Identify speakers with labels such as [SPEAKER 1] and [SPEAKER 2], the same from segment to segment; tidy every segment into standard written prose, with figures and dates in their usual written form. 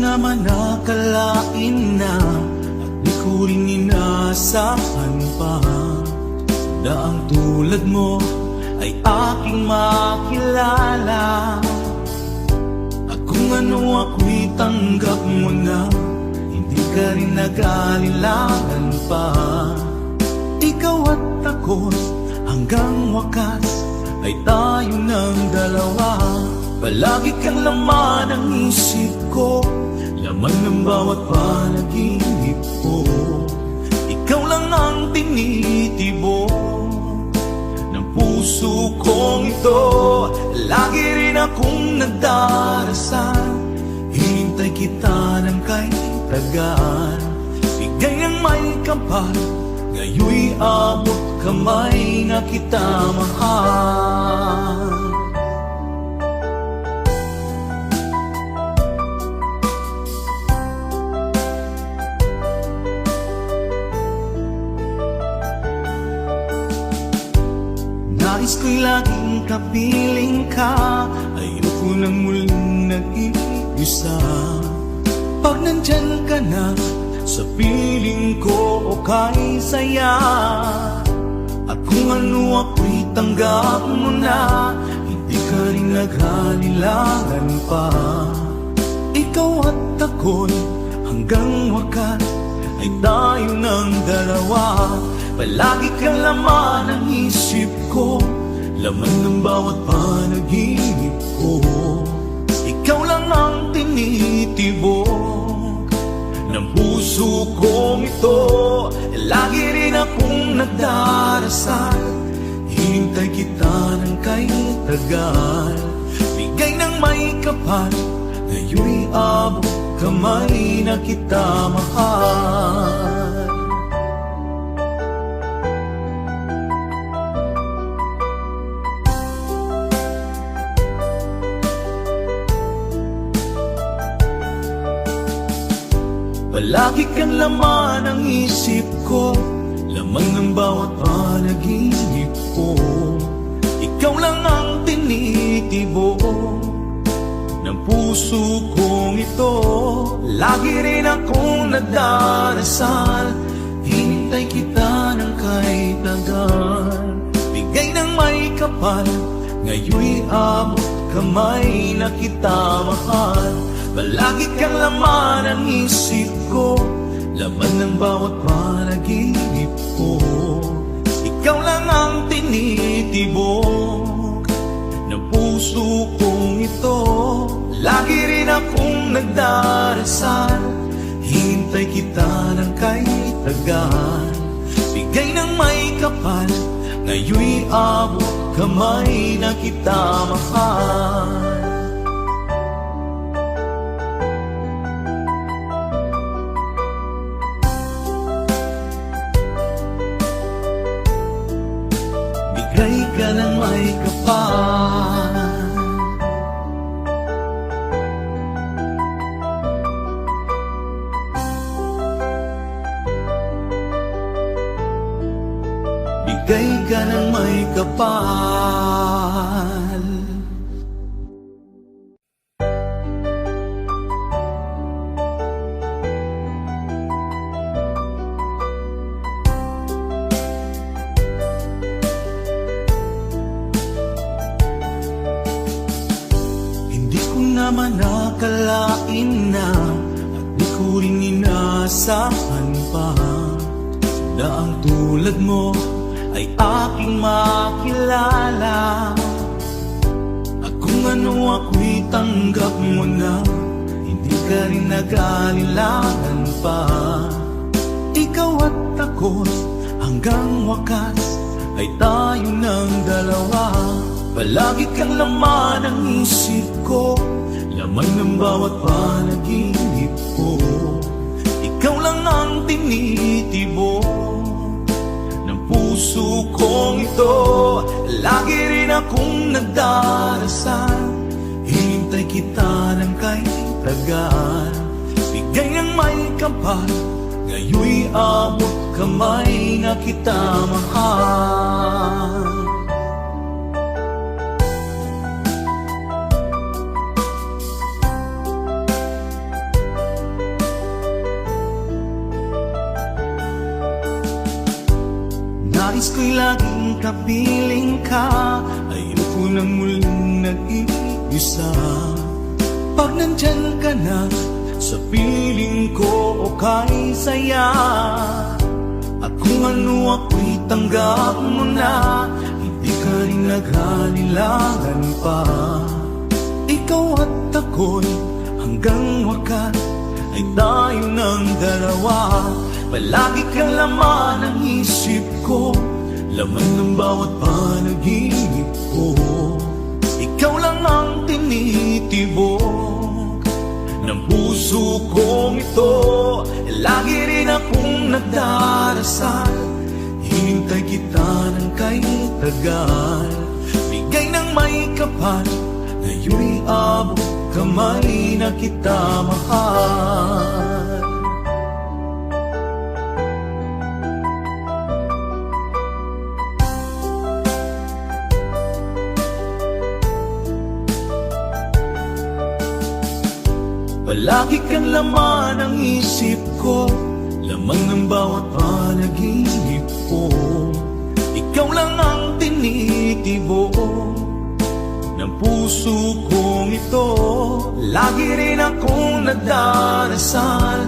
[SPEAKER 1] naman akalain na at di ko rin inasahan pa na ang tulad mo ay aking makilala. At kung ano ako'y tanggap mo na, hindi ka rin nag-alilangan pa. Ikaw at ako'y hanggang wakas ay tayo ng dalawa. Palagi kang laman ng isip ko, laman ng bawat panaginip ko. Ikaw lang ang tinitibok ng puso kong ito. Lagi rin akong nagdarasal, hinintay kita ng kay tagal. Bigay ng may kapal, ngayoy abot kamay na kita mahal. Nais ko'y laging kapiling ka, ayoko nang muling nag-iisa. Pag nandyan ka na, sa piling ko okay saya. At kung ano ako'y tanggap mo na, hindi ka rin naghalilangan pa. Ikaw at ako'y hanggang wakas ay tayo ng dalawa. Palagi kang laman ng isip ko, laman ng bawat panaginip ko. Ikaw lang ang tinitibok ng puso kong ito. Lagi rin akong nagdarasal, hinintay kita ng kay tagal. Bigay ng may kapal, ngayoy abot kamay na kita mahal. Palagi kang laman ng isip ko, laman ng bawat panaginip ko. Ikaw lang ang tinitibok ng puso kong ito. Lagi rin akong nagdarasal, hinintay kita ng kay tagal. Bigay ng may kapal, ngayoy abot kamay na kita mahal. Palagi kang laman ng isip ko, laman ng bawat panaginip ko. Ikaw lang ang tinitibok ng puso kong ito. Lagi rin akong nagdarasal, hintay kita ng kay tagal. Bigay ng may kapal, ngayoy abot kamay na kita mahal. Bigay ka ng may kapal, bigay ka ng may kapal. Naman akalain na at di ko rin inasahan pa na ang tulad mo ay aking makilala. At kung ano ako'y tanggap mo na, hindi ka rin nag-alilangan pa. Ikaw at ako'y hanggang wakas ay tayo ng dalawa. Palagi kang laman ng isip ko, laman ng bawat panaginip ko. Ikaw lang ang tinitibok ng puso kong ito. Lagi rin akong nagdarasal, hinintay kita ng kay tagal. Bigay ng may kapal, ngayoy abot kamay na kita mahal. laging kapiling ka, ayoko nang muling nag-iisa. Pag nandyan ka na sa piling ko, okay saya. At kung ano ako'y tanggap mo na, hindi ka rin naghalilangan pa. Ikaw at ako'y hanggang wakas ay tayo ng dalawa. Palagi kang laman ng isip ko, laman ng bawat panaginip ko. Ikaw lang ang tinitibok ng puso kong ito. Lagi rin akong nagdarasal, hinintay kita ng kay tagal. Bigay ng may kapal, ngayon'y abot kamay na kita mahal. Palagi kang laman ng isip ko, lamang ng bawat panaginip ko. Ikaw lang ang tinitibok ng puso kong ito. Lagi rin akong nagdarasal,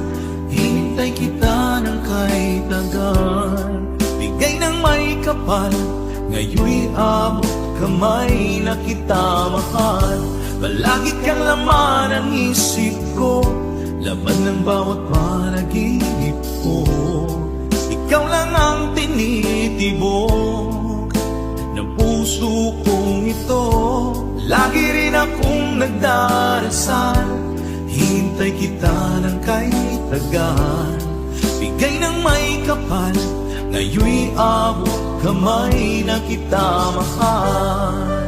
[SPEAKER 1] hinintay kita ng kay tagal. Bigay ng may kapal, ngayon'y abot kamay na kita mahal. Palagi kang laman ng isip ko, laman ng bawat panaginip ko. Ikaw lang ang tinitibok ng puso kong ito. Lagi rin akong nagdarasal, hintay kita ng kay tagal. Bigay ng may kapal, ngayon'y abot kamay na kita mahal.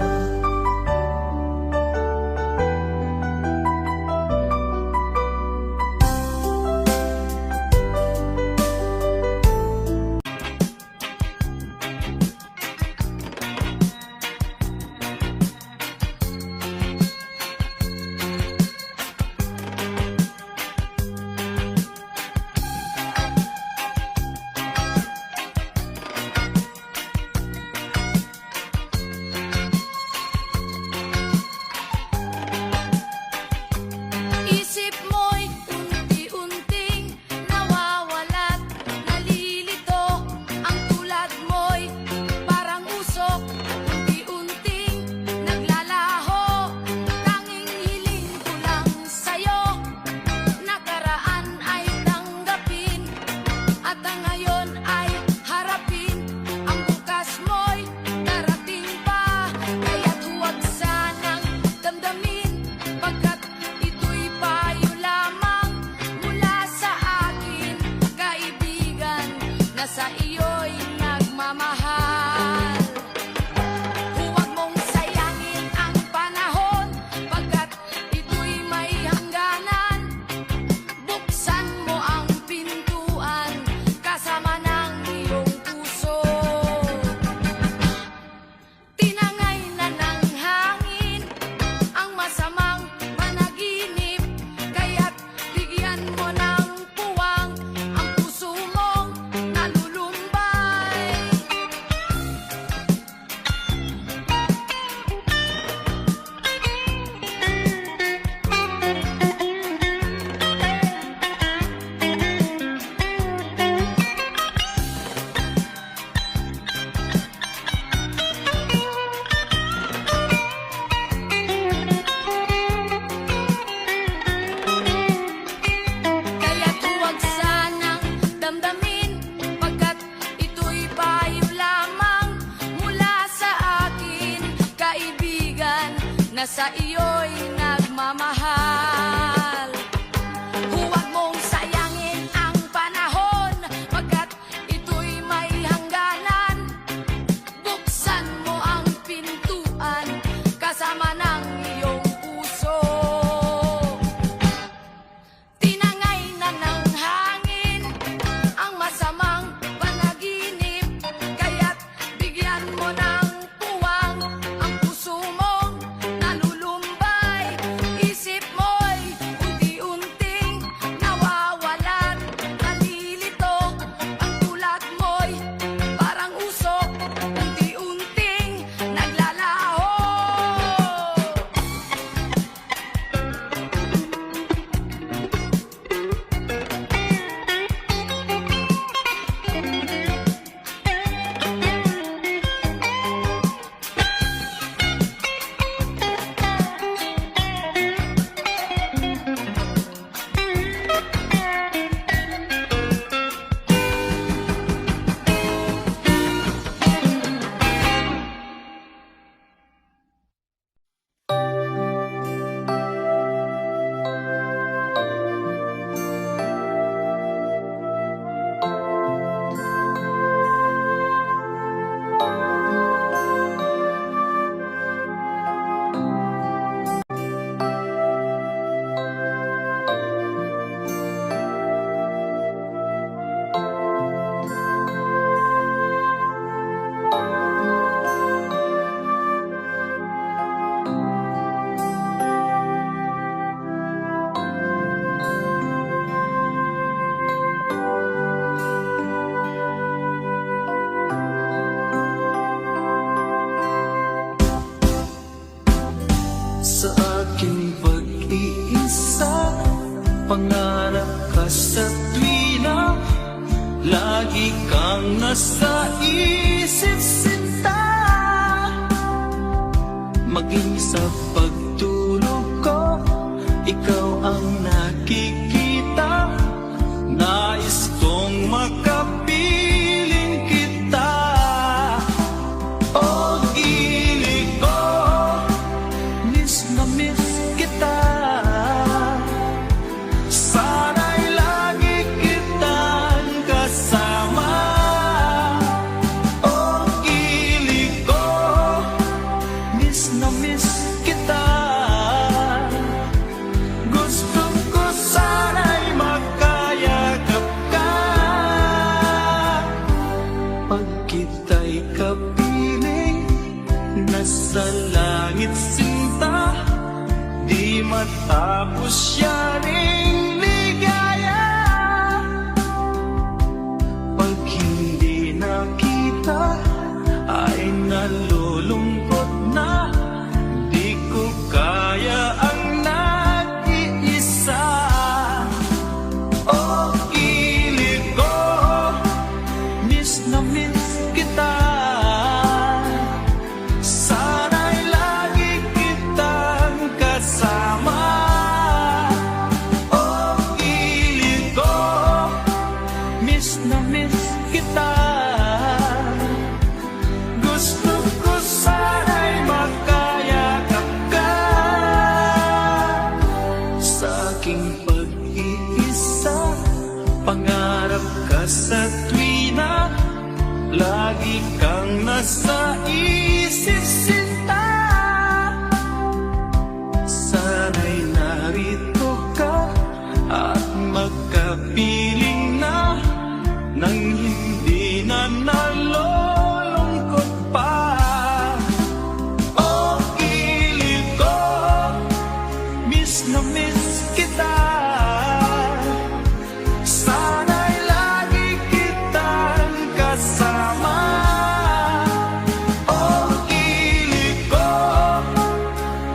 [SPEAKER 2] Isip mo'y unti-unting nawawalat, nalilito. Ang tulad mo'y parang usok, unti-unting naglalaho. Tanging hiling ko lang sa'yo, nakaraan ay tanggapin, at ang ngayon ay harapin. Ang bukas mo'y darating pa, kaya't huwag sanang damdamin, pagkat ito'y payo lamang mula sa akin, kaibigan na sa iyo'y nagmamahal. Huwag mong sayangin ang panahon, pagkat ito'y may hangganan. Buksan mo ang pintuan kasama ng iyong puso. Tinangay na ng hangin ang masamang
[SPEAKER 1] Pangarap ka sa tuwina, lagi kang nasa isip sinta. Maging sa pagtulog ko, ikaw ang nakikita. Nais kong makapiling kita. O ilig ko, miss na miss kita. Sana'y lagi kitang kasama. O ilig ko, miss na miss kita. Gusto ko sana'y makayakap ka. Pag kita'y kapiling, nasa langit sinta. Di matapos yaring ligaya. Pag hindi nakita, ay nalulungkot na. Di ko kaya ang nag-iisa. O ilig ko, miss na miss kita. Sana'y lagi kitang kasama. O ilig ko, miss na miss kita. Gusto ko sana'y makayakap ka. Sa aking pag-iisa, pangarap ka sa tuwina. Lagi kang nasa isip sinta. Sana'y narito ka at magkapiling na. Nang hindi na nalulungkot pa. O ilig ko, miss na miss kita. Sana'y lagi kitang kasama. O ilig ko,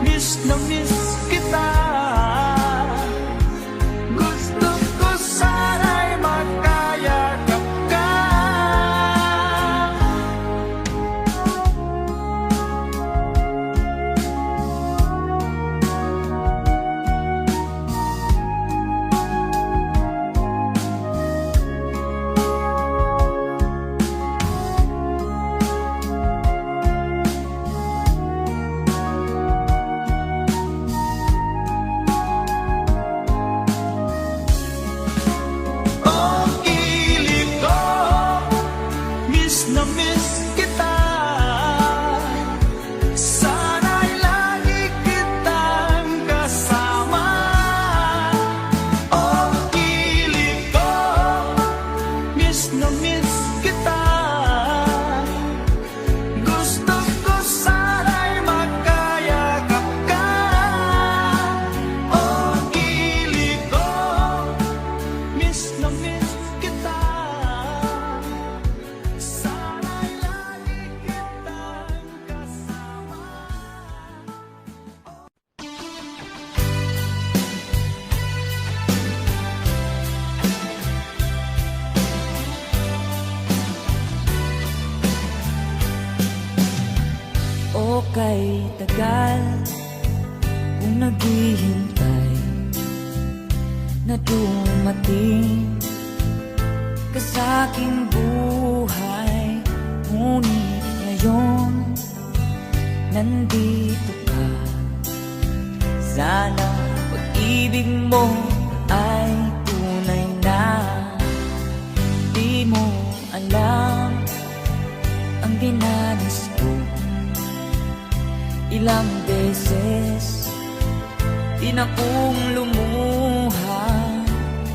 [SPEAKER 1] miss na miss kita. Gusto ko sana'y makayakap ka. O ilig ko, miss na miss kita. Sana'y lagi kitang kasama. O ilig ko, miss na miss kita. Gusto ko sana'y makayakap ka. O ilig ko, miss na miss kita. Sana'y lagi kitang kasama.
[SPEAKER 3] O kay tagal kung naghihintay na dumating ka sa'king buhay. Ngunit ngayon nandito ka. Sana pag-ibig mo ay tunay na. Di mo alam ang dinanas ko. Ilang beses din akong lumuha.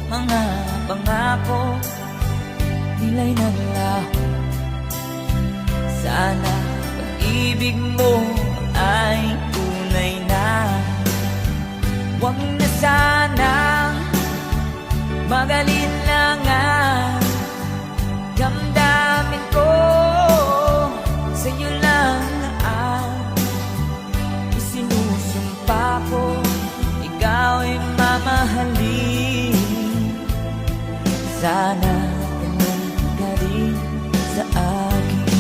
[SPEAKER 3] Mga pangako nila'y naglaho. Sana pag-ibig mo ay tunay na. Huwag na sanang mag-alinlangan. Damdamin ko sa'yo lang na isinusumpa ko. Ikaw ay mamahalin. Sana ganun ka rin sa akin.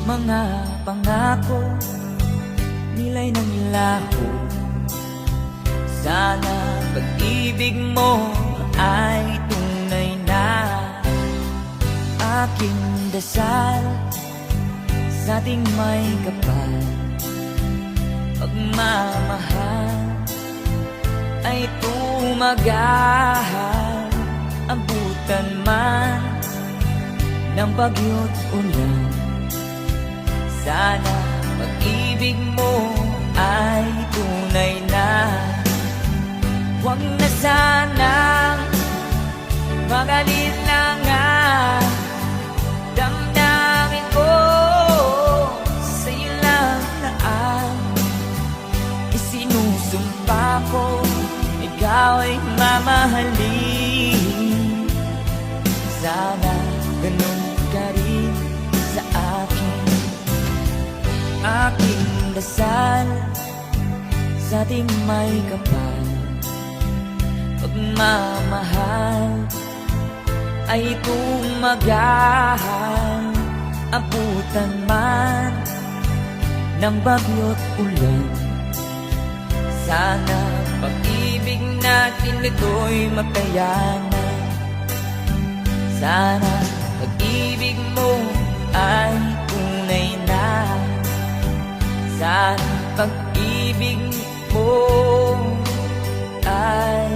[SPEAKER 3] Mga pangako, nilay ng laho. Sana pag-ibig mo ay tunay na. Aking dasal sa ating may kapal, pagmamahal ay tumagal. Abutan man ng bagyo't ulan, sana pag-ibig mo ay tunay na. Huwag na sanang mag-alinlangan, damdamin ko sa'yo lang na ang isinusumpa ko. Ikaw ay mamahalin, sana ganun ka rin sa akin. Aking dasal sa ating may kapal, pagmamahal ay tumagal. Abutan man ng bagyo't ulan, sana pag-ibig natin ito'y makayanan. Sana pag-ibig mo ay tunay na. Sana pag-ibig mo ay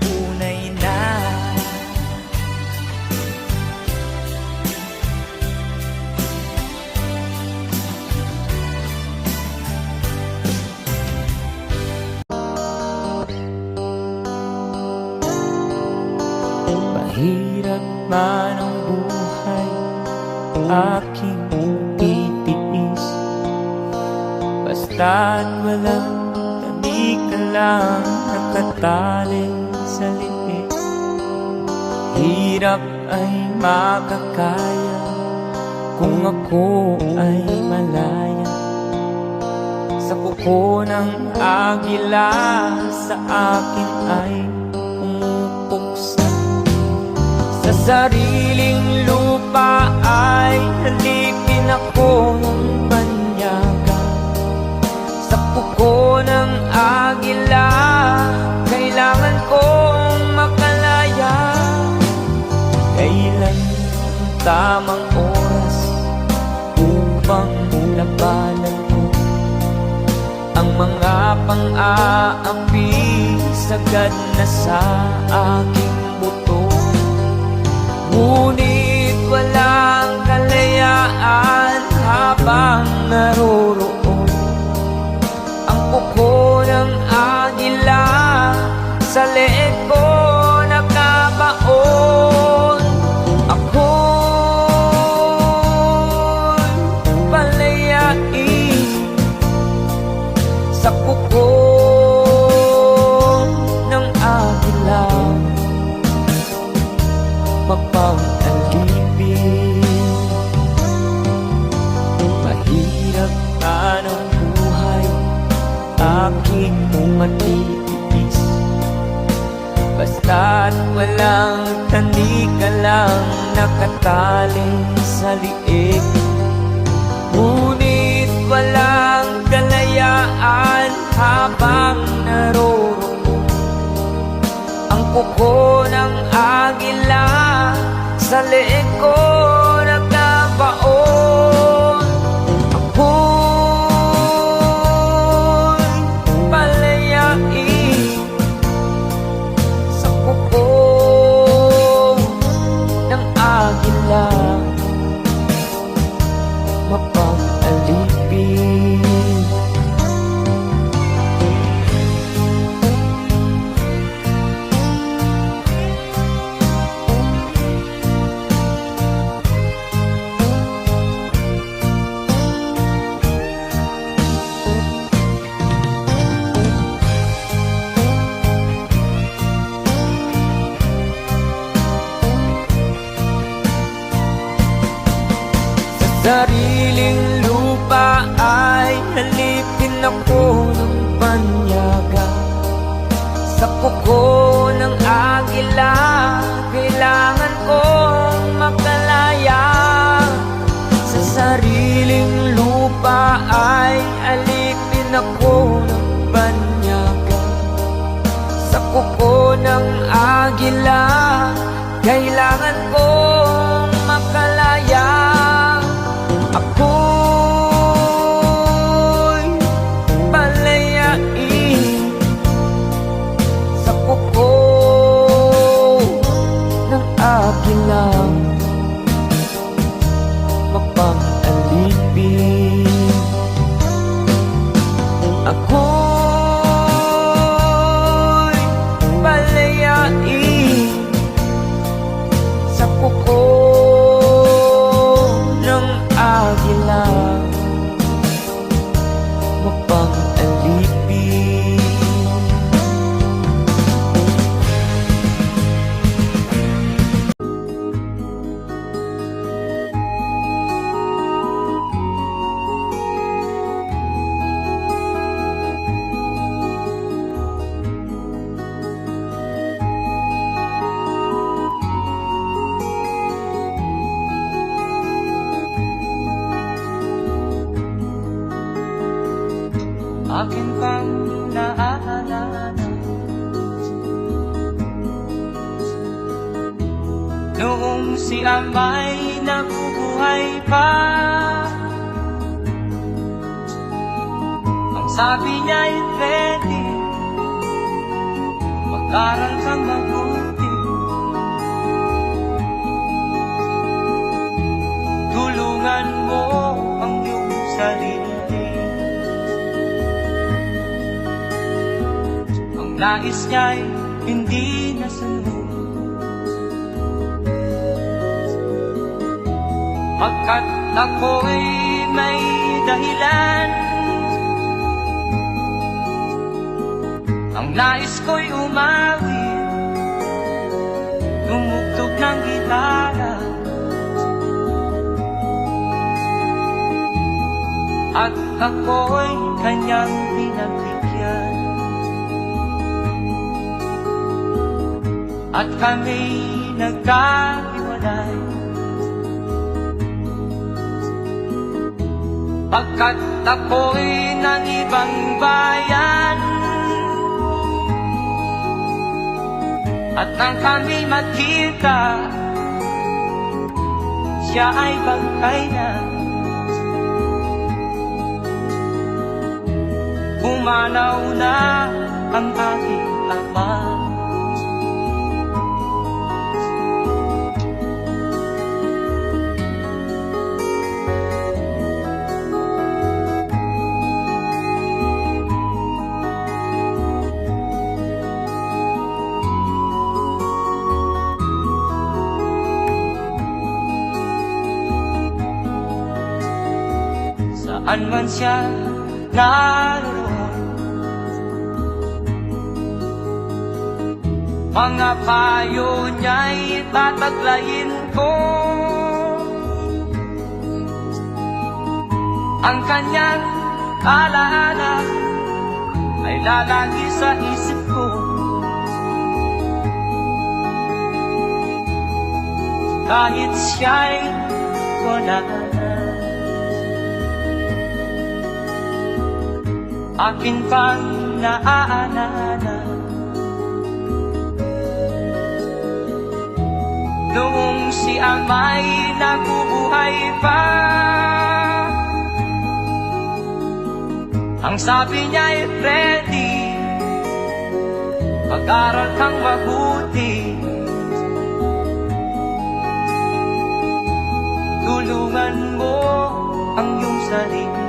[SPEAKER 3] tunay na. Mahirap man ang buhay, aking titiis, basta't walang tabi ka lang nakatali sa liit. Hirap ay makakaya kung ako ay malaya sa kuko ng agila. Sa akin ay umupuksa, sa sariling lupa ay halipin ako ng banyaga. Sa kuko ng agila, kailangan kong makalaya. Kailan ang tamang oras upang labanan ko ang mga pang-aapi sagad na sa aking buto? Ngunit walang kalayaan habang naroroon ang kuko ng agila. Sa leeg ko nakabaon, ako'y palayain sa kuko ng agila. Mapang-alipin, mahirap man ang buhay, aking matitiis, basta't walang tani ka lang nakatali sa liig. Ngunit walang kalayaan habang naroroon ang kuko ng agila. Sa leeg ko nagkabaon, ako'y palayain sa kuko ng agila. Mapang-alipin, Sa kuko ng agila, kailangan kong makalaya. Sa sariling lupa ay alipin ako ng banyaga. Sa kuko ng agila, kailangan kong makalaya. Ako'y palayain sa kuko ng agila, mapang-alipin. Ako'y palayain sa kuko ng agila, mapang-alipin. Akin pang naaalala noong si Amay nabubuhay pa. Ang sabi niya'y ready, mag-aral kang mabuti, tulungan mo ang iyong sarili. Nais niya'y hindi nasunod, pagkat ako'y may dahilan. Ang nais ko'y umawi, tumugtog ng gitara, at ako'y kanyang pinagbigyan. At kami nagkahiwalay, pagkat ako'y ng ibang bayan. At nang kami magkita, siya ay bangkay na. Pumanaw na ang aking ama. Saan man siya naroon, mga payo niya'y tataglayin ko. Ang kanyang alaala ay lalagi sa isip ko. Kahit siya'y wala na, akin pang naaalala noong si Amay nabubuhay pa. Ang sabi niya'y ready, mag-aral kang mabuti, tulungan mo ang iyong sarili.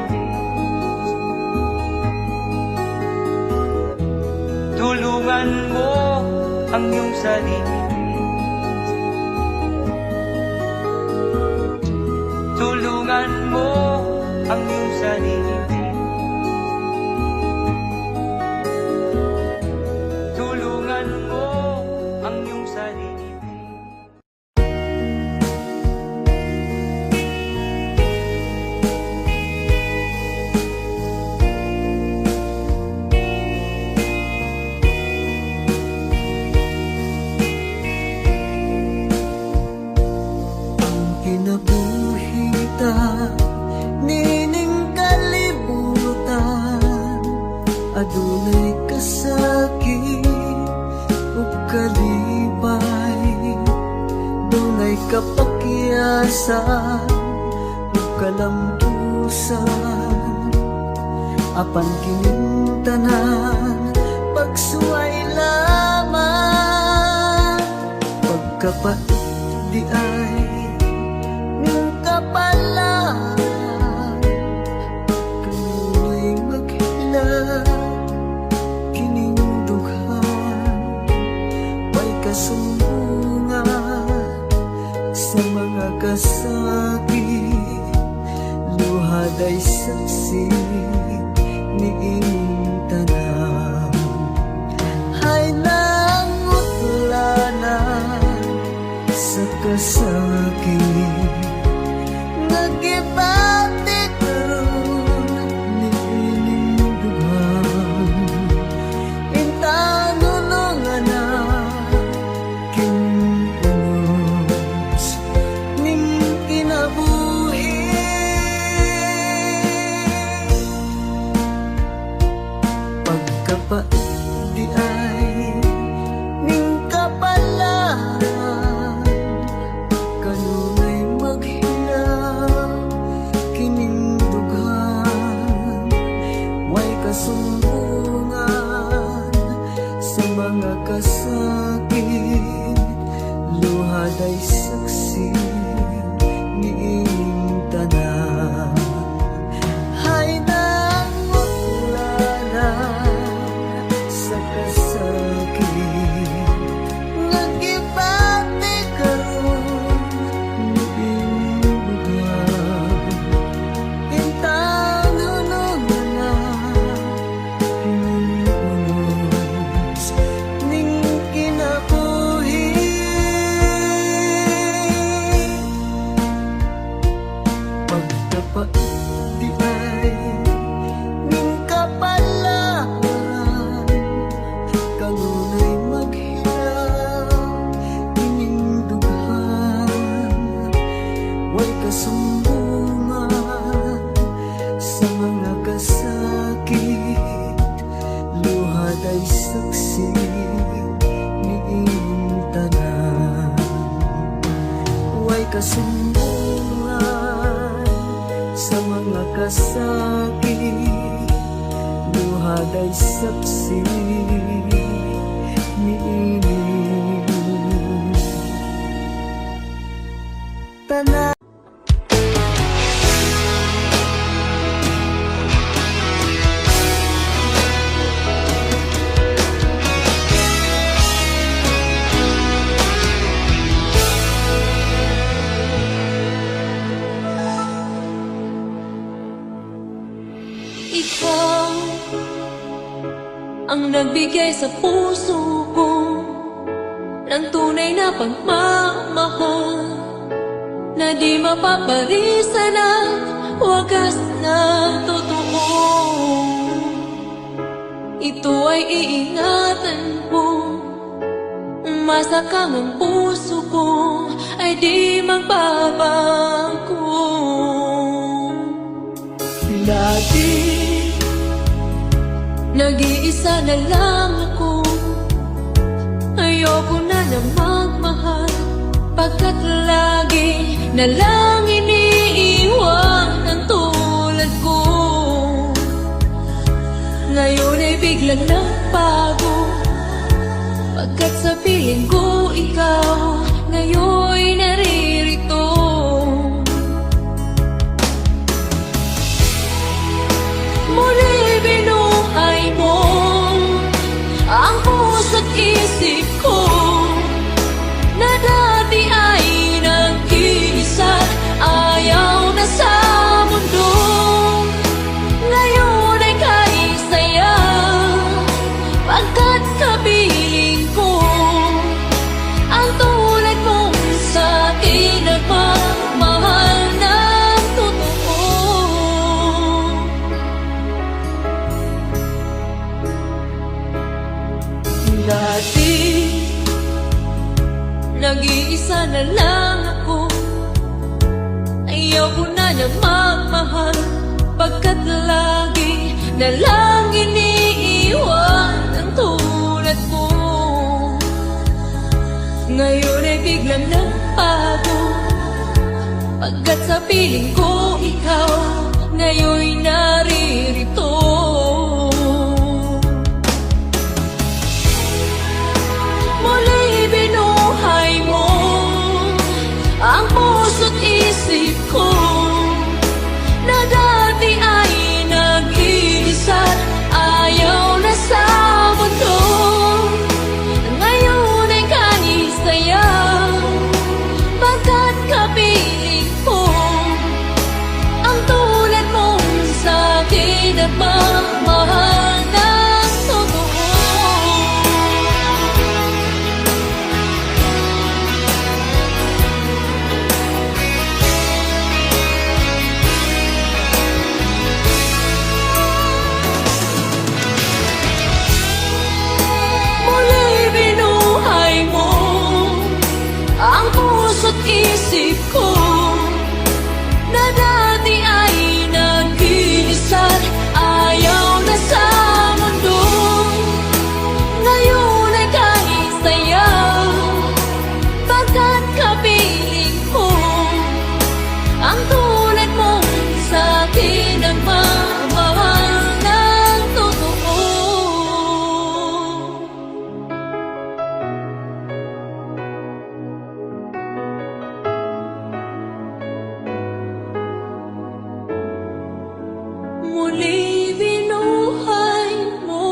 [SPEAKER 3] Tulungan mo ang iyong sarili. Tulungan mo ang iyong sarili. Tulungan mo ang iyong sarili.
[SPEAKER 1] kalipay dunay kapakyasan ug kalampusan apan kining tanan pagsuway lamang pagkapait di ay ning kapalan kanunay maghilang kining dughan may kasumbungan sa mga kasakit luhad ay saksi ni ining tanan ay nangutlanan sa kasakit nagibati karon ni ining dughan intanulungan na kinunos ning kinabuhi pagkapait di ay ning kapalan kanunay maghilang kining dughan way kasumbungan sa mga kasakit luhad ay saksi ni ining tanan ay nangutlanan sa kasakit nagibati karon ni ining dughan intanulungan na kinunos ning kinabuhi pagkapait di ay ning kapalan kanunay maghilang kining dughan way kasumbungan sa mga kasakit luhad ay saksi ni ining tanan way kasumbungan sa mga kasakit luhad ay saksi ni ining tanan.
[SPEAKER 4] Ikaw ang nagbigay sa puso ko ng tunay na pagmamahal na di mapaparisan at wagas na totoo. Ito ay iingatan ko, masakang ang puso ko ay di magbabago.
[SPEAKER 1] Lagi
[SPEAKER 4] Nag-iisa na lang ako, ayoko na magmahal, pagkat lagi na lang iniiwan ang tulad ko. Ngayon ay biglang nagbago, pagkat sa piling ko ikaw ngayon'y naririto. Muli binuhay mo ang puso't isip ko na dati ay nag-iisa, ayaw na sa mundo. Ngayon ay kay saya, pagkat kapiling ko ang tulad mong sa akin nagmamahal ng totoo. Dati nag-iisa na lang ako, ayaw ko na magmahal, pagkat lagi na lang iniiwan ang tulad ko. Ngayon ay biglang nagbago. Pagkat sa piling ko ikaw ngayon'y naririto. Muli binuhay mo ang puso't isip ko na dati ay nag-iisa't ayaw na sa mundo. Ngayon ay kanisaya pagkat kapiling ko ang tulad mong sa'kin at mamahal ng totoo. Muli binuhay mo ang puso't isip ko na dati ay nag-iisa't ayaw na sa mundo. Ngayon ay kahit saya pagkat kapiling ko ang tulad mong sa'kin ang mamahal ng totoo. Muli binuhay mo.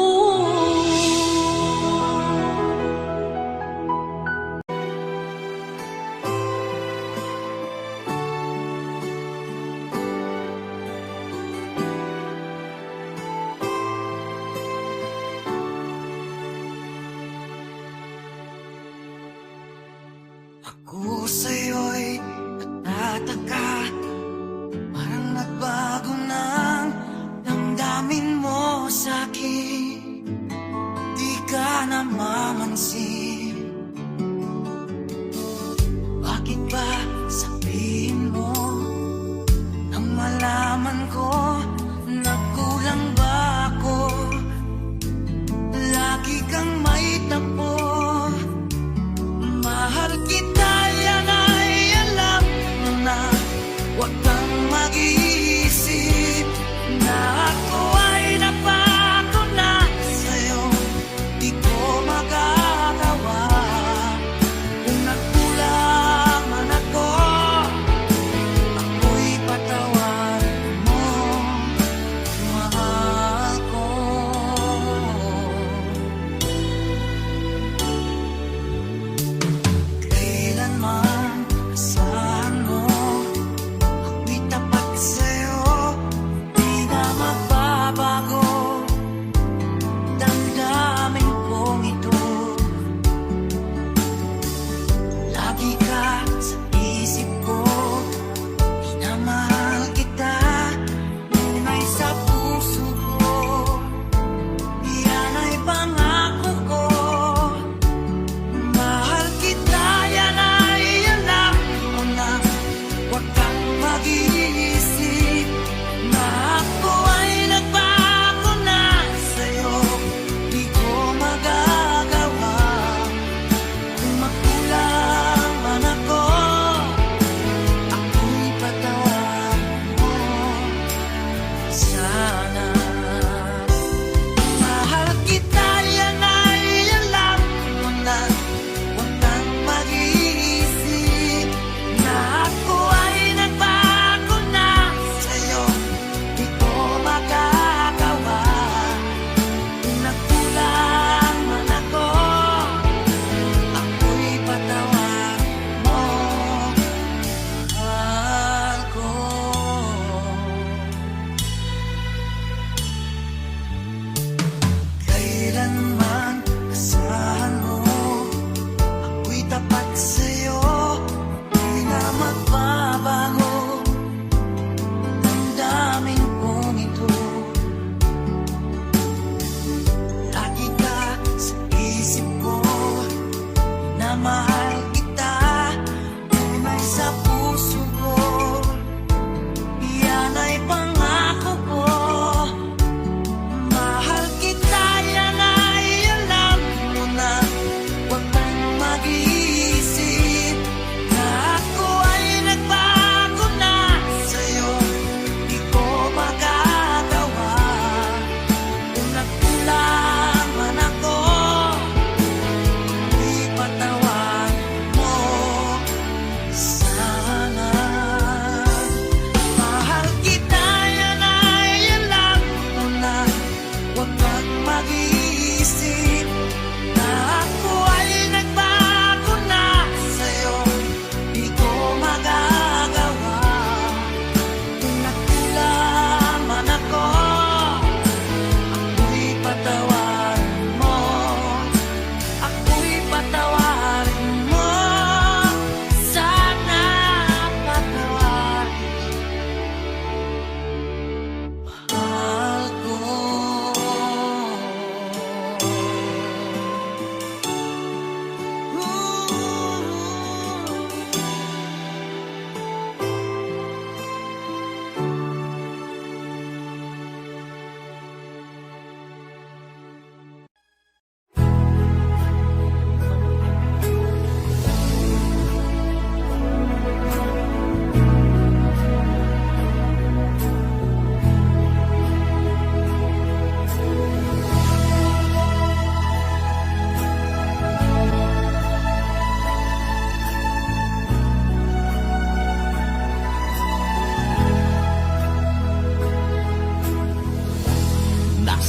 [SPEAKER 1] Ako sa'yo'y natataka, parang nagbago ng damdamin mo sa'kin. Di ka namamansin. Bakit ba sabihin mo nang malaman ko na kulang ba ako? Lagi kang may tapo. Mahal kita, yan ay alam mo na.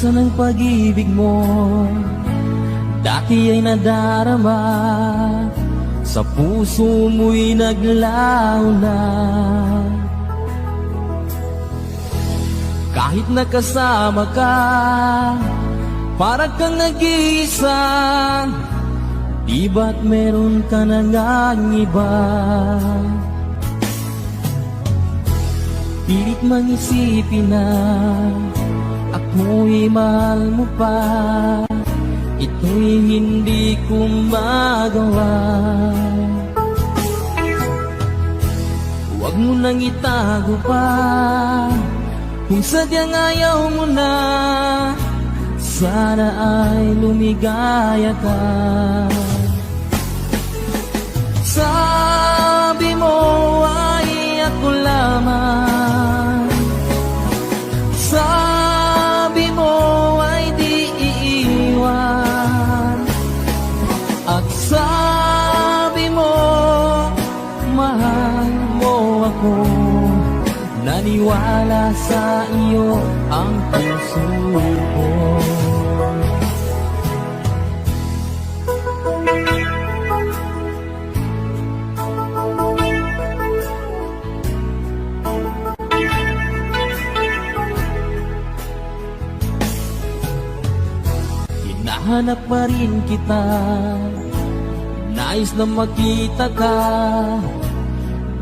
[SPEAKER 3] Asan ang pag-ibig mo? Dati ay nadarama, sa puso mo'y naglaho na. Kahit nakasama ka, parang kang nag-iisa. Di ba't meron ka na ngang iba? Pilit mang isipin na ako'y mahal mo pa. Ito'y hindi ko magawa. Huwag mo nang itago pa, kung sadyang ayaw mo na. Sana ay lumigaya ka. Sabi mo ay ako lamang, sabi mo ay di iiwan, at sabi mo mahal mo ako. Naniwala sa iyo ang puso ko. Hinahanap pa rin kita, nais na makita ka.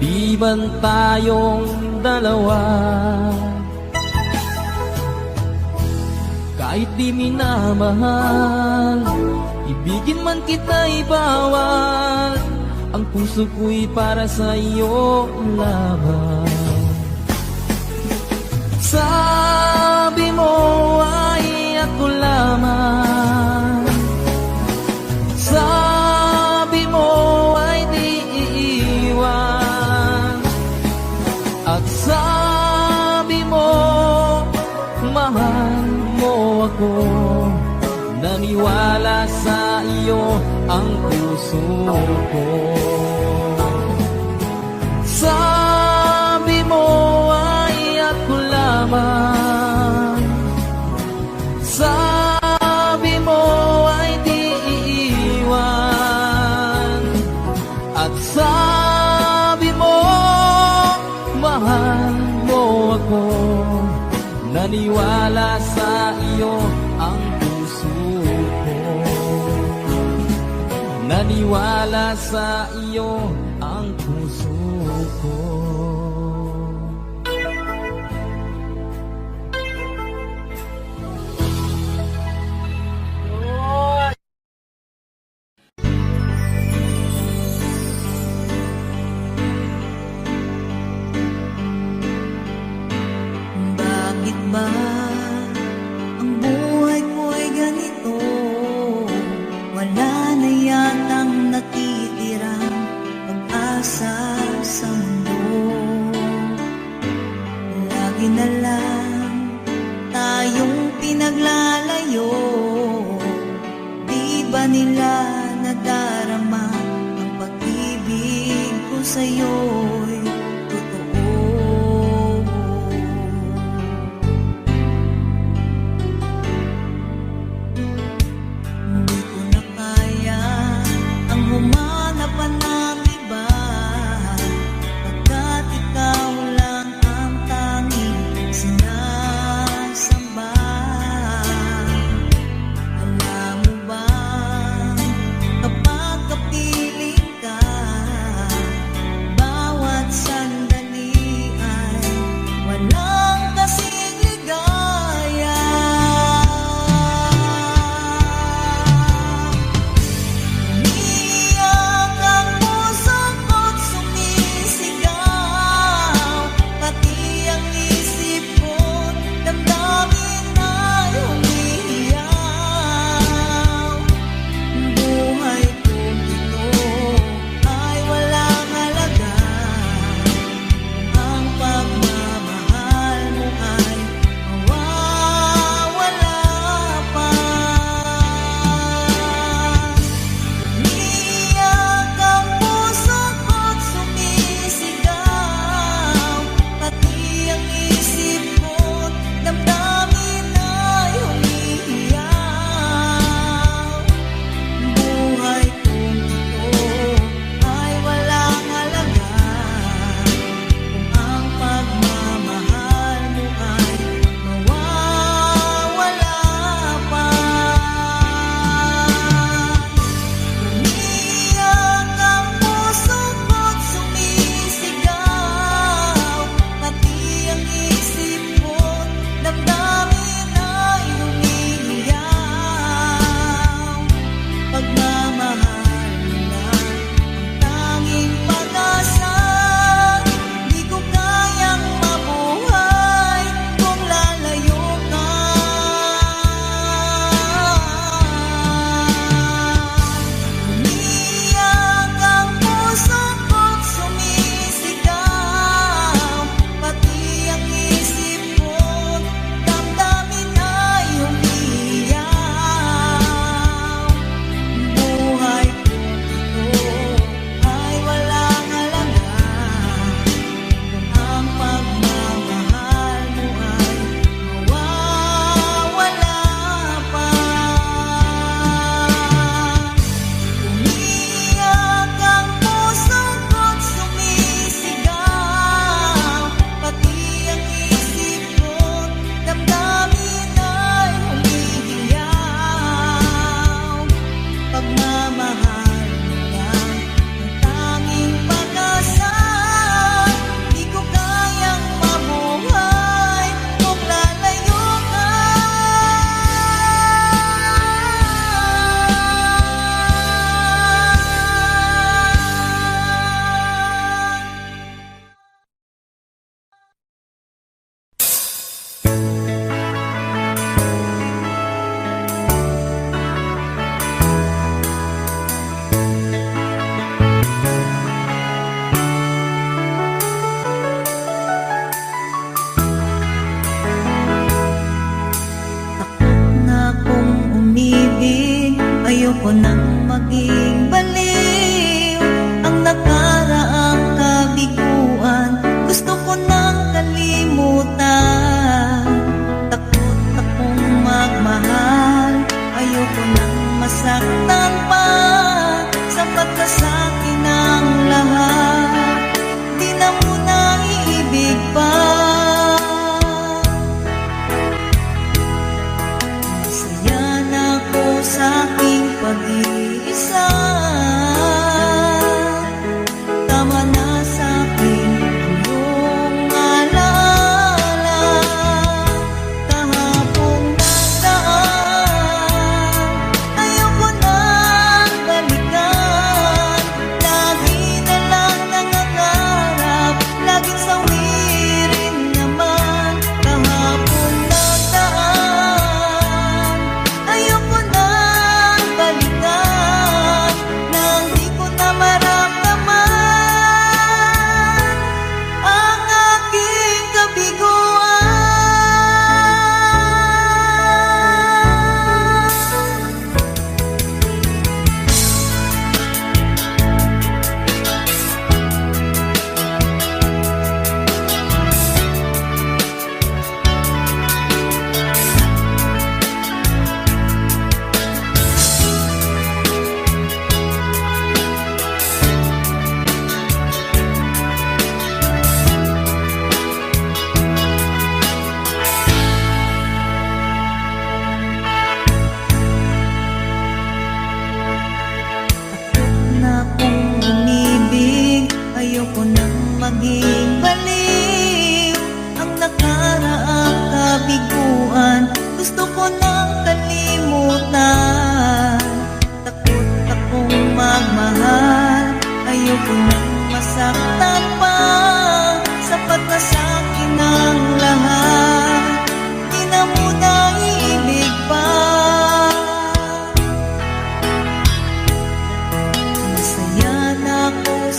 [SPEAKER 3] Di man tayong dalawa, kahit di minamahal, ibigin man kita'y bawal. Ang puso ko'y para sa iyo lamang. Sabi mo ay ako lamang, sabi mo ay di iiwan, at sabi mo mahal mo ako. Naniwala sa iyo ang puso ko. Sabi mo ay ako lamang, sabi mo ay di iiwan, at sabi mo mahal mo ako. Naniwala sa iyo ang puso ko. Naniwala sa iyo ang puso ko.
[SPEAKER 1] Bakit ba ang buhay ko'y ganito? Wala na yatang natitirang pag-asa sa mundo. Lagi na lang tayong pinaglalayo. Di ba nila nadarama ang pag-ibig ko sa'yo'y totoo? Hindi ko na kaya ang humanap pa ng iba, pagkat ikaw lang ang tanging sinasamba. Alam mo ba, kapag kapiling ka,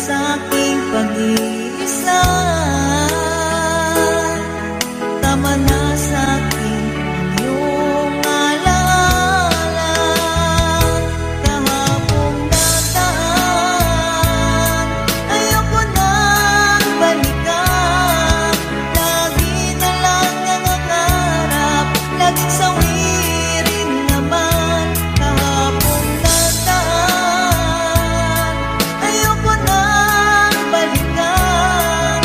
[SPEAKER 1] sa aking pag-iisa. Tama na sa akin ang iyong alaala. Kahapong nataan, ayoko nang balikan. Lagi na lang nangangarap, laging sawirin naman. Kahapong nataan, ayoko nang balikan.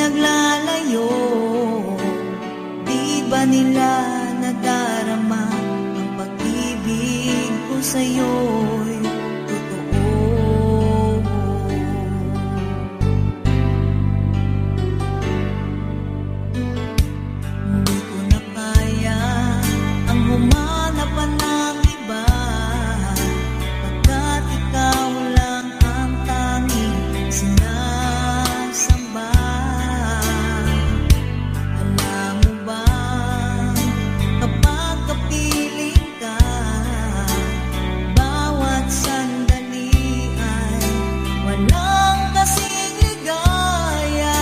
[SPEAKER 1] naglalayo. Di ba nila nadarama ang pag-ibig ko sa'yo'y totoo? Hindi ko na kaya ang humanap pa ng iba, pagkat ikaw lang ang tanging sinasamba. Alam mo ba, kapag kapiling ka, bawat sandali ay walang kasing ligaya.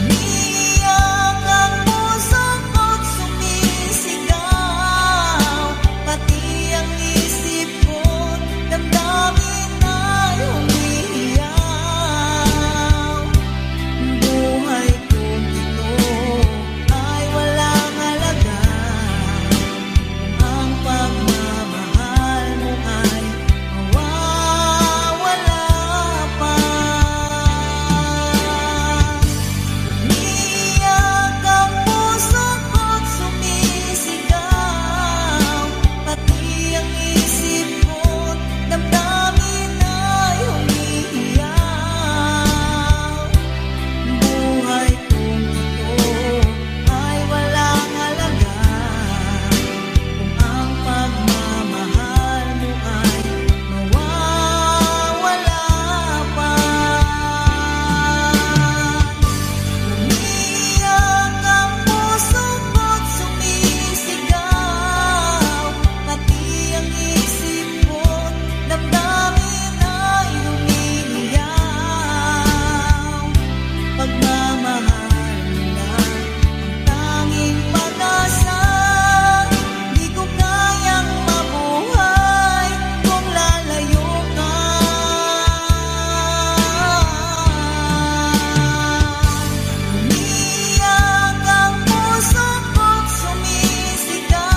[SPEAKER 1] Umiiyak ang puso ko't sumisigaw, pati ang isip ko't damdamin ay humihiyaw. Buhay kong ito ay walang halaga kung ang pagmamahal mo ay mawawala pa. Umiiyak ang puso ko't sumisigaw, pati ang isip ko't damdamin ay humihiyaw. Buhay kong ito ay walang halaga kung ang pagmamahal mo ay mawawala pa. Umiiyak ang puso ko't sumisigaw, pati ang isip ko't damdamin ay humihiyaw. Pagmamahal mo lang ang tanging pag-asa, di ko kayang mabuhay kung lalayo ka. Umiiyak ang puso ko't sumisigaw,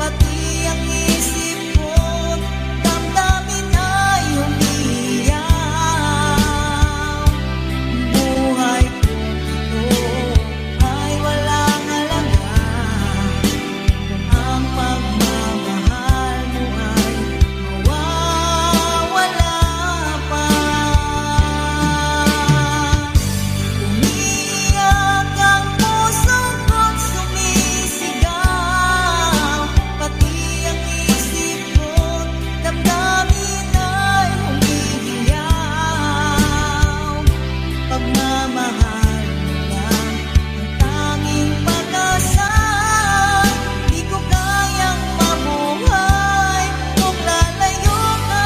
[SPEAKER 1] pati ang isip ko't damdamin ay humihiyaw. Buhay kong ito ay walang halaga kung ang pagmamahal mo ay mawawala pa. Umiiyak ang puso ko't sumisigaw, pati ang isip ko't damdamin ay humihiyaw. Pagmamahal mo lang ang tanging pag-asa, di ko kayang mabuhay kung lalayo ka.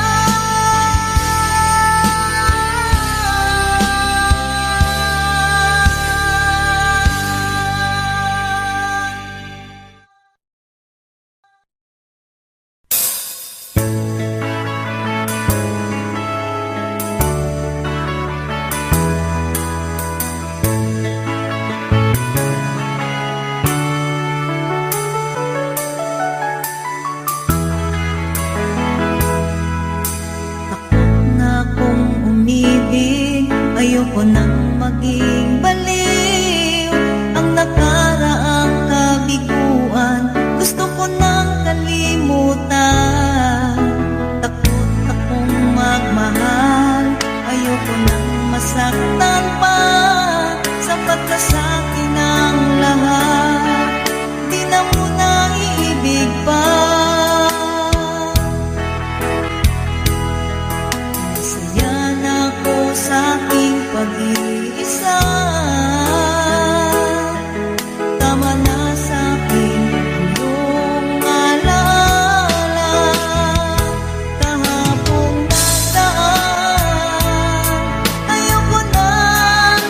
[SPEAKER 1] Takot na akong umibig, ayoko nang maging baliw. Ang nakaraang kabiguan, gusto ko nang kalimutan. Takot akong magmahal, ayoko nang masaktan pa. Sapat na sa'kin ang lahat, di na muna iibig pa. Masaya na ako sa aking pag-iisa. Tama na sa'kin ang iyong alaala. Kahapong nadaan, ayoko nang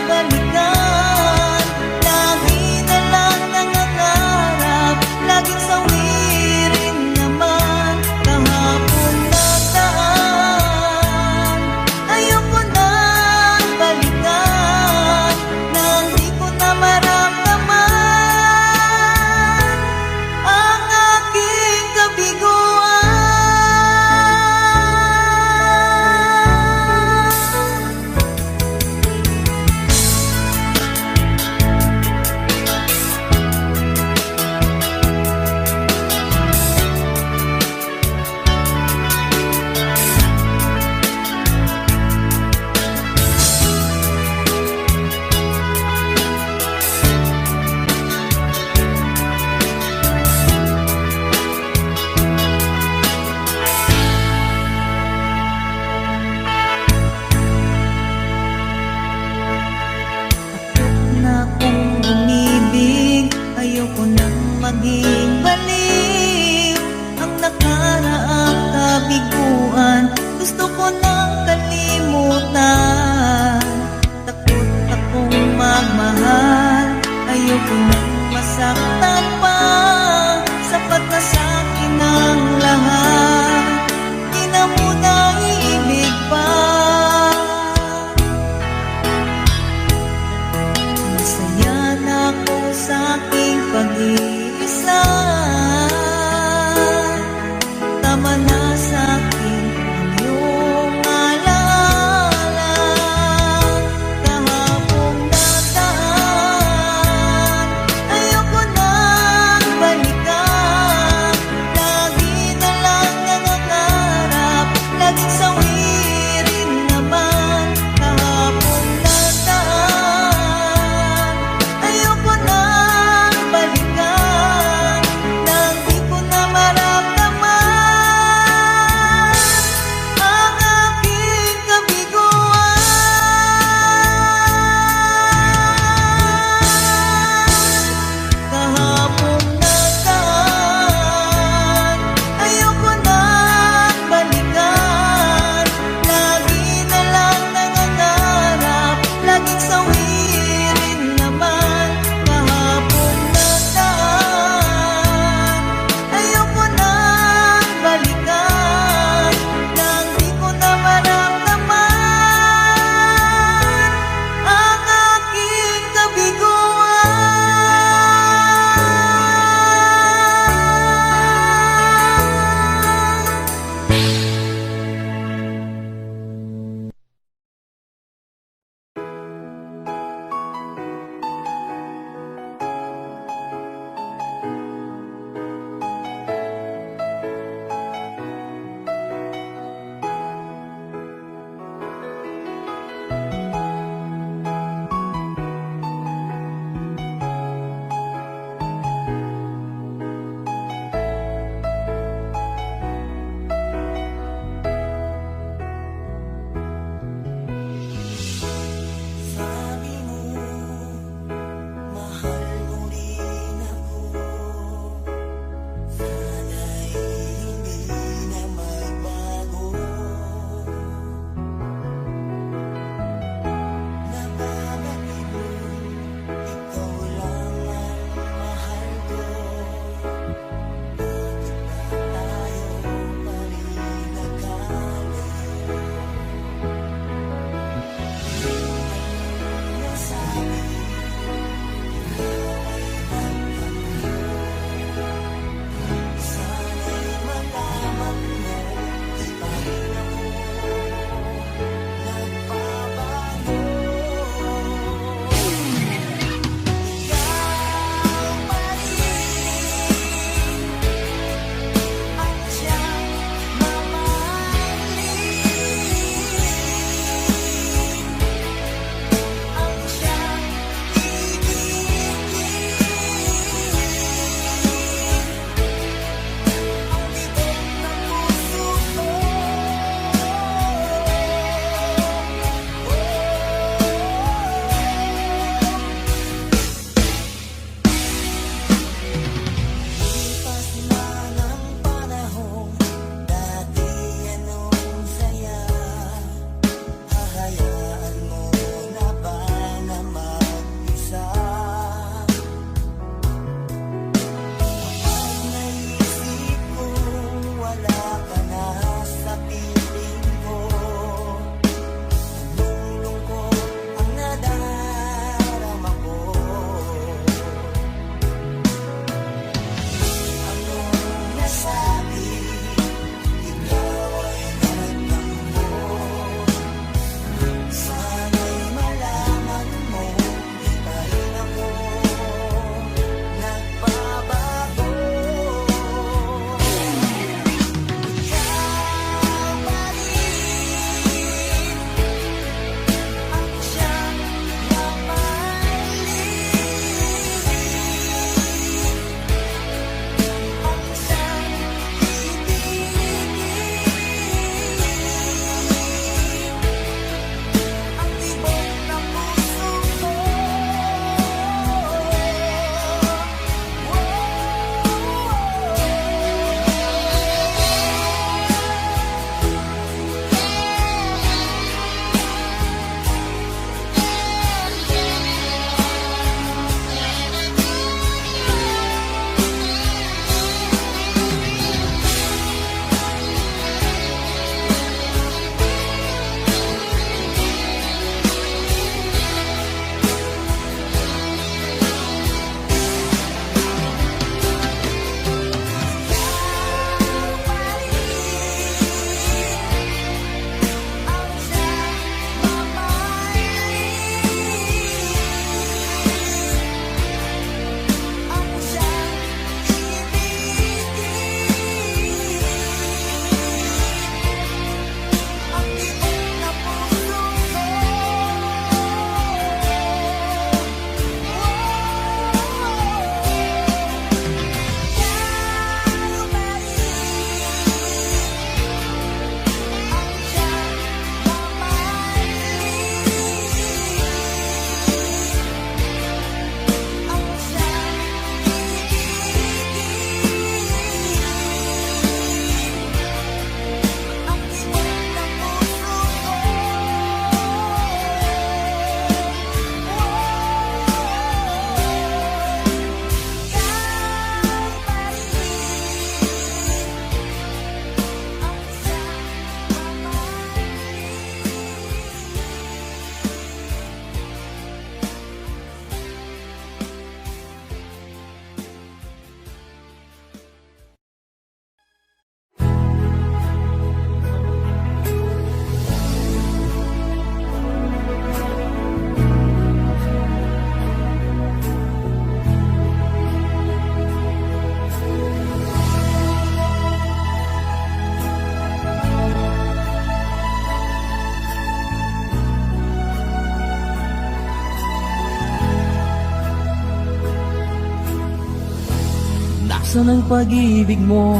[SPEAKER 3] Asan ang pag-ibig mo?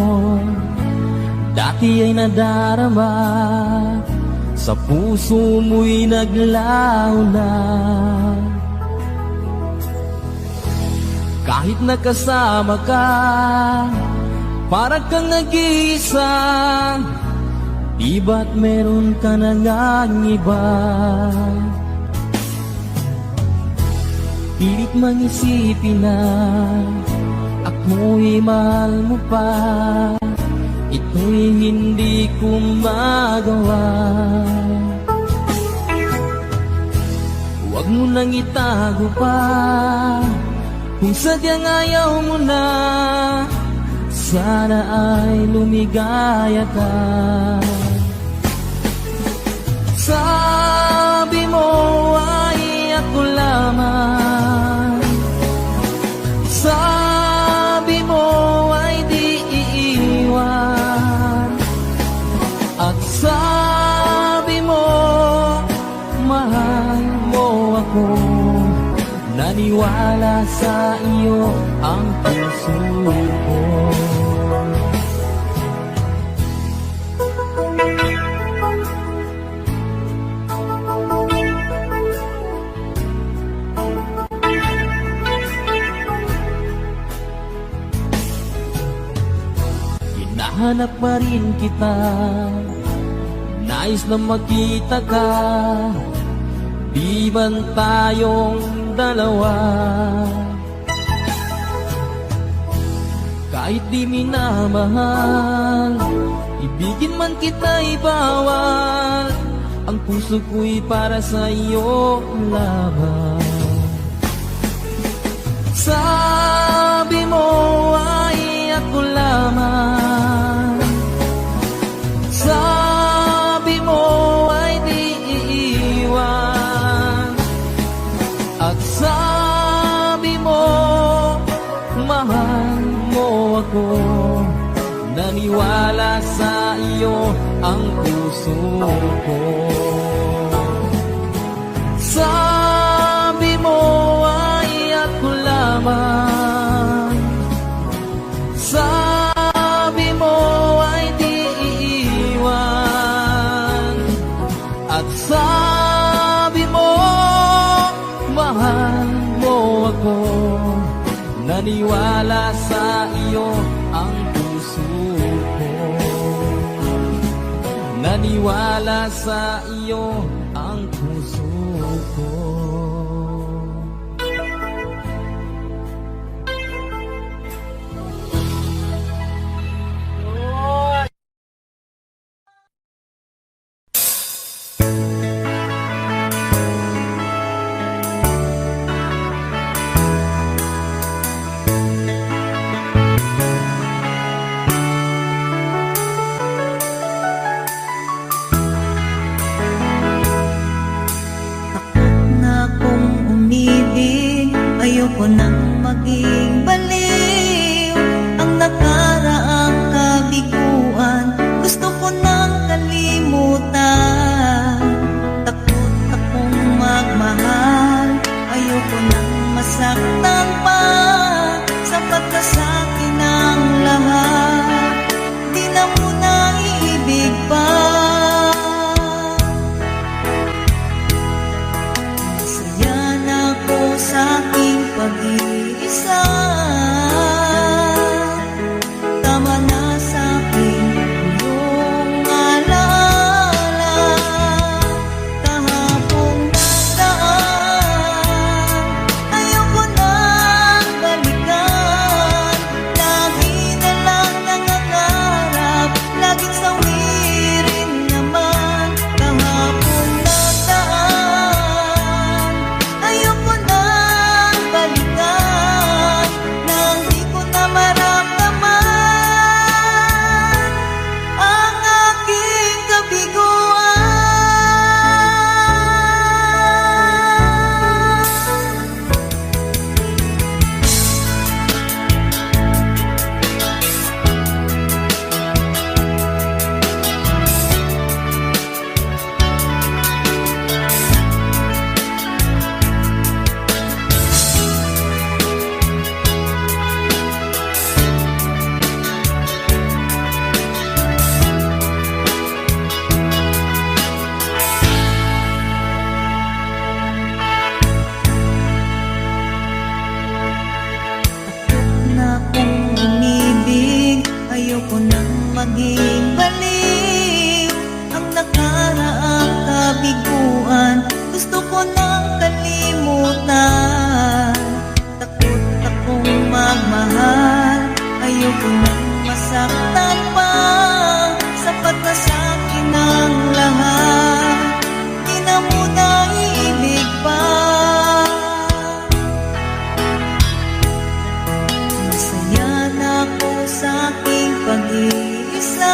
[SPEAKER 3] Dati ay nadarama, sa puso mo'y naglaho na. Kahit nakasama ka, para kang nag-iisa. Di ba't meron ka na ngang iba? Pilit mang isipin na ako'y mahal mo pa. Ito'y hindi ko magawa. Huwag mo nang itago pa, kung sadyang ayaw mo na. Sana ay lumigaya ka. Sabi mo ay ako lamang, sabi mo ay di iiwan, at sabi mo mahal mo ako. Naniwala sa iyo ang puso ko. Hinahanap pa rin kita, nais na makita ka. Di man tayong dalawa, kahit di minamahal, ibigin man kita'y bawal. Ang puso ko'y para sa iyo lamang. Sabi mo ay ako lamang, sabi mo ay di iiwan, at sabi mo mahal mo ako. Naniwala sa iyo ang puso ko. Sabi mo ay ako lamang, sabi mo ay di iiwan, at sabi mo mahal mo ako. Naniwala sa iyo ang puso ko. Naniwala sa iyo ang puso ko.
[SPEAKER 1] Na kung maging baliw ang nakaraang kabiguan. Gusto ko nang kalimutan, takot akong magmahal, ayoko nang masaktan pa. Sapat na sa'kin ang lahat, di na muna ibig pa. Masaya na ako sa aking pag-iisa,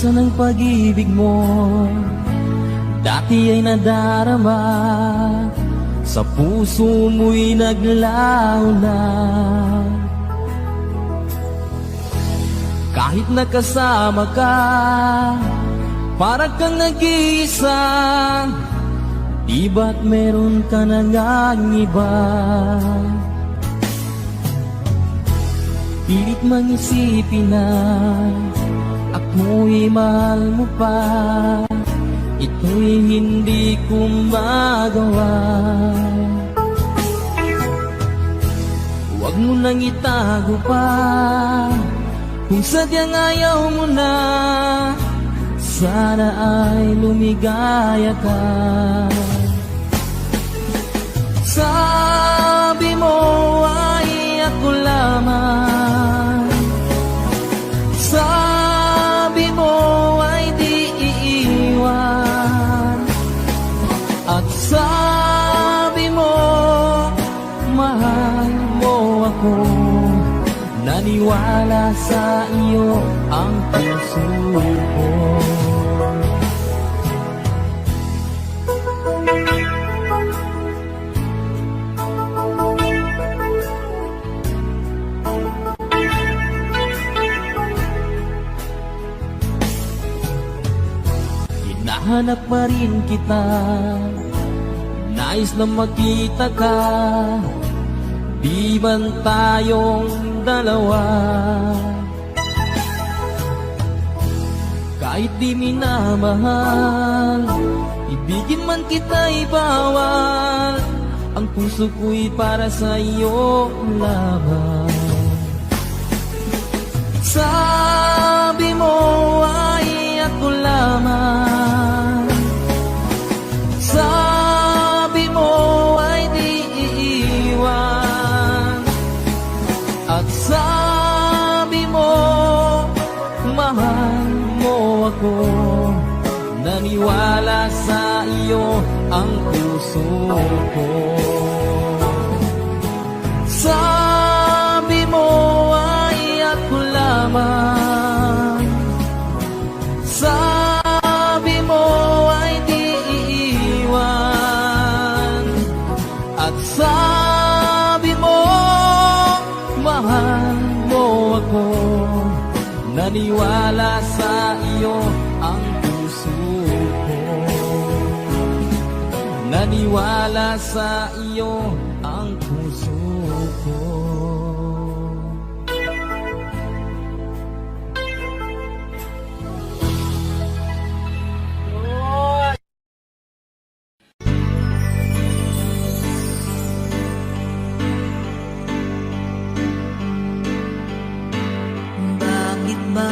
[SPEAKER 3] Asan ang pag-ibig mo? Dati ay nadarama, sa puso mo'y naglaho na. Kahit nakasama ka, parang kang nag-iisa. Di ba't meron ka na ngang iba? Pilit mang isipin na ako'y mahal mo pa. Ito'y hindi ko magawa. Huwag mo nang itago pa kung sadyang ayaw mo na. Sana ay lumigaya ka. Sabi mo ay ako lamang, sabi mo ay di iiwan, at sabi mo mahal mo ako. Naniwala sa iyo ang puso ko. Hinahanap pa rin kita, nais na makita ka. Di man tayong dalawa, kahit di minamahal, ibigin man kita'y bawal. Ang puso ko'y para sa iyo lamang. Sabi mo ay ako lamang, sabi mo ay di iiwan, at sabi mo mahal mo ako. Naniwala sa iyo ang puso ko. Sabi mo ay ako lamang, sabi mo ay di iiwan, at sabi mo mahal mo ako. Naniwala sa iyo ang puso ko. Naniwala sa iyo ang puso ko.
[SPEAKER 1] Bakit ba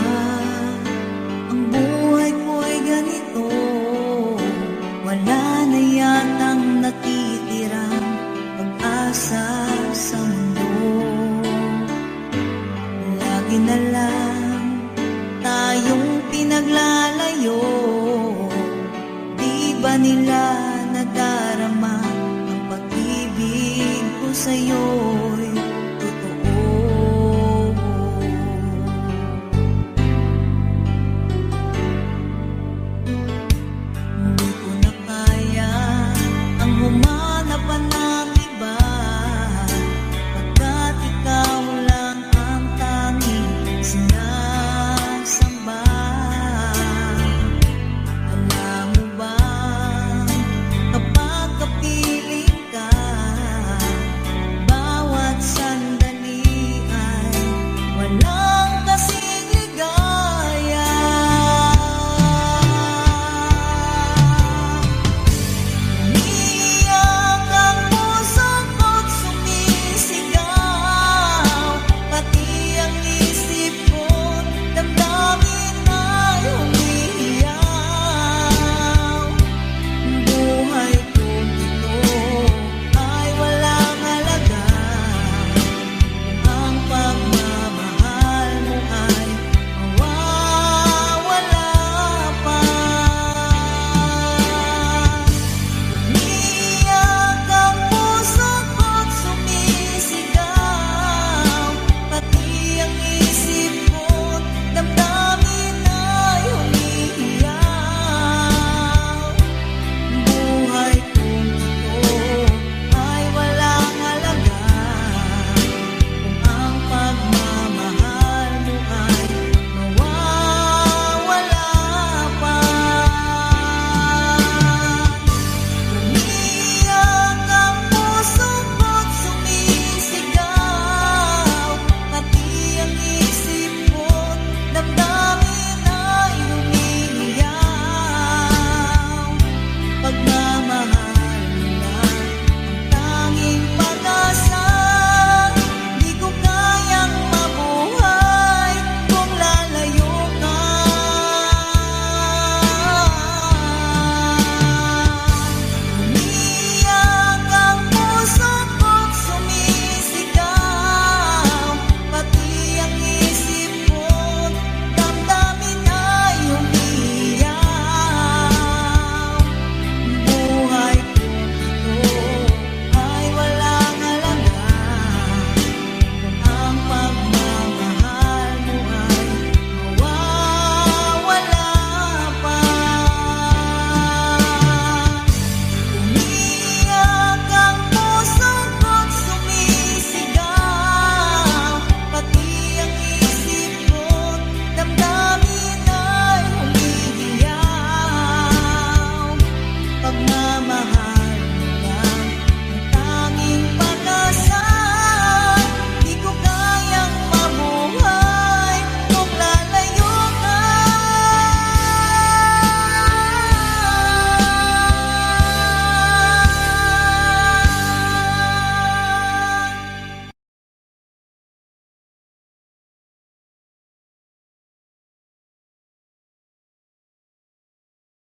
[SPEAKER 1] ang buhay ko'y ganito? Wala na yatang natitirang pag-asa sa mundo. Lagi na lang tayong pinaglalayo. Di ba nila nadarama ang pag-ibig ko sa'yo?